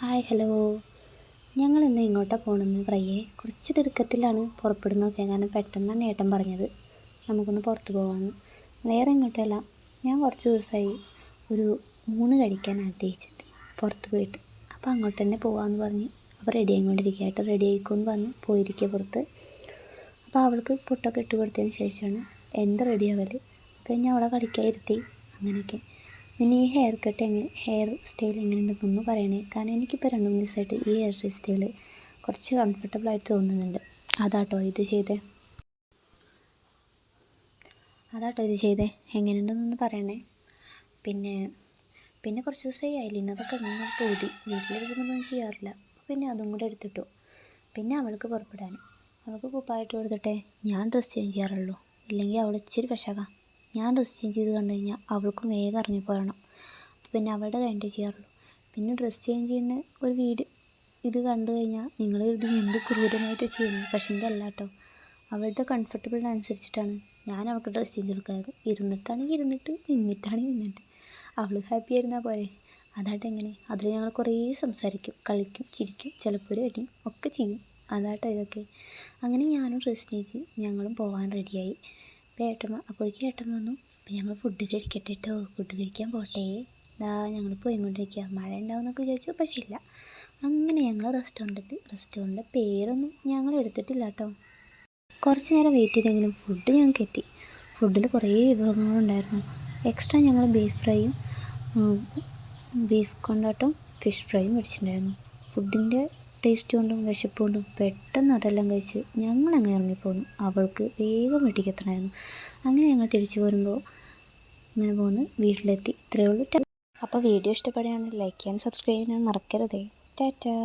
Hi hello. ഞങ്ങൾ ഇന്ന് ഇങ്ങോട്ടാണ് പോകണമെന്ന് പറയേ കുറച്ച് തിടുക്കത്തിലാണ് പുറപ്പെടുന്നതൊക്കെ. കാരണം പെട്ടെന്ന് തന്നെ ഏട്ടൻ പറഞ്ഞത് നമുക്കൊന്ന് പുറത്ത് പോകാമെന്ന്. വേറെ ഇങ്ങോട്ടല്ല, ഞാൻ കുറച്ച് ദിവസമായി ഒരു ഊണ് കഴിക്കാൻ ആഗ്രഹിച്ചിട്ട് പുറത്ത് പോയിട്ട്. അപ്പോൾ അങ്ങോട്ട് തന്നെ പോകാമെന്ന് പറഞ്ഞ് അപ്പോൾ റെഡി ആയിക്കൊണ്ടിരിക്കുകയായിട്ട് റെഡി ആയിക്കോന്ന് പറഞ്ഞ് പോയിരിക്കുക പുറത്ത്. അപ്പോൾ അവൾക്ക് പുട്ടൊക്കെ ഇട്ട് കൊടുത്തതിന് ശേഷമാണ് എൻ്റെ റെഡി ആവൽ. കഴിഞ്ഞ് അവളെ കളിക്കാതിരുത്തി. അങ്ങനെയൊക്കെ. പിന്നെ ഈ ഹെയർ സ്റ്റൈൽ എങ്ങനെയുണ്ടെന്നൊന്ന് പറയണേ. കാരണം എനിക്കിപ്പോൾ 2-3 ദിവസമായിട്ട് ഈ ഹെയർ സ്റ്റൈൽ കുറച്ച് കംഫർട്ടബിളായിട്ട് തോന്നുന്നുണ്ട്. അതാട്ടോ ഇത് ചെയ്തേ എങ്ങനെയുണ്ടെന്നൊന്ന് പറയണേ. പിന്നെ കുറച്ച് ദിവസമായി ഐലൈനറൊക്കെ ഇടുന്ന പൂതി. വീട്ടിലിരിക്കുന്നതൊന്നും ചെയ്യാറില്ല. പിന്നെ അതും കൂടെ എടുത്തിട്ടു. പിന്നെ അവൾക്ക് പുറപ്പെടാൻ. അവൾക്ക് കുപ്പായിട്ട് കൊടുത്തിട്ടേ ഞാൻ ഡ്രസ്സ് ചേഞ്ച് ചെയ്യാറുള്ളൂ. ഇല്ലെങ്കിൽ അവൾ ഇച്ചിരി വിഷകാം. ഞാൻ ഡ്രസ്സ് ചേഞ്ച് ചെയ്ത് കണ്ടു കഴിഞ്ഞാൽ അവൾക്കും വേഗം ഇറങ്ങിപ്പോരണം. പിന്നെ അവളുടെ കഴിഞ്ഞിട്ടേ ചെയ്യാറുള്ളൂ. പിന്നെ ഡ്രസ്സ് ചേഞ്ച് ചെയ്യുന്ന ഒരു ഇത് കണ്ടു കഴിഞ്ഞാൽ നിങ്ങൾ ഇത് എന്ത് ക്രൂരമായിട്ട് ചെയ്യുന്നത്. പക്ഷേ എങ്കിൽ അല്ല കേട്ടോ, അവളുടെ കംഫർട്ടബിളിനനുസരിച്ചിട്ടാണ് ഞാൻ അവൾക്ക് ഡ്രസ്സ് ചേഞ്ച് കൊടുക്കാറ്. ഇരുന്നിട്ടാണെങ്കിൽ ഇരുന്നിട്ട്, നിന്നിട്ടാണെങ്കിൽ നിന്നിട്ട്. അവൾ ഹാപ്പി ആയിരുന്നാൽ പോരെ. അതായിട്ട് എങ്ങനെ. അതിൽ ഞങ്ങൾ കുറേ സംസാരിക്കും, കളിക്കും, ചിരിക്കും, ചിലപ്പോൾ ഒരു അടിയും ഒക്കെ ചെയ്യും. അതാട്ടോ ഇതൊക്കെ. അങ്ങനെ ഞാനും ഡ്രസ്സ് ചേഞ്ച് ഞങ്ങളും പോകാൻ റെഡിയായി. അപ്പോഴേക്കും ഏട്ടൻ വന്നു. അപ്പോൾ ഞങ്ങൾ ഫുഡ് കഴിക്കട്ടെ കേട്ടോ, ഫുഡ് കഴിക്കാൻ പോട്ടെ. ഞങ്ങൾ പോയിക്കൊണ്ടിരിക്കുക. മഴ ഉണ്ടാവുമെന്നൊക്കെ വിചാരിച്ചു, പക്ഷേ ഇല്ല. അങ്ങനെ ഞങ്ങൾ റെസ്റ്റോറൻറ്റിൻ്റെ പേരൊന്നും ഞങ്ങൾ എടുത്തിട്ടില്ല കേട്ടോ. കുറച്ച് നേരം വെയിറ്റ് ചെയ്തെങ്കിലും ഫുഡ് ഞങ്ങൾക്ക് എത്തി. ഫുഡിൽ കുറേ വിഭവങ്ങളുണ്ടായിരുന്നു. എക്സ്ട്രാ ഞങ്ങൾ ബീഫ് കൊണ്ടാട്ടം ഫിഷ് ഫ്രൈയും മേടിച്ചിട്ടുണ്ടായിരുന്നു. ഫുഡിൻ്റെ ടേസ്റ്റ് കൊണ്ടും വിശപ്പ് കൊണ്ടും പെട്ടെന്ന് അതെല്ലാം കഴിച്ച് ഞങ്ങളങ്ങ് ഇറങ്ങിപ്പോന്നു. അവൾക്ക് വേഗം വീട്ടിലേക്ക് എത്തണമായിരുന്നു. അങ്ങനെ ഞങ്ങൾ തിരിച്ചു പോരുമ്പോൾ ഇങ്ങനെ പോന്ന് വീട്ടിലെത്തി. ഇത്രയേ ഉള്ളൂ. അപ്പോൾ വീഡിയോ ഇഷ്ടപ്പെടുകയാണെങ്കിൽ ലൈക്ക് ചെയ്യാനും സബ്സ്ക്രൈബ് ചെയ്യാനും മറക്കരുതേ. ടാറ്റാ.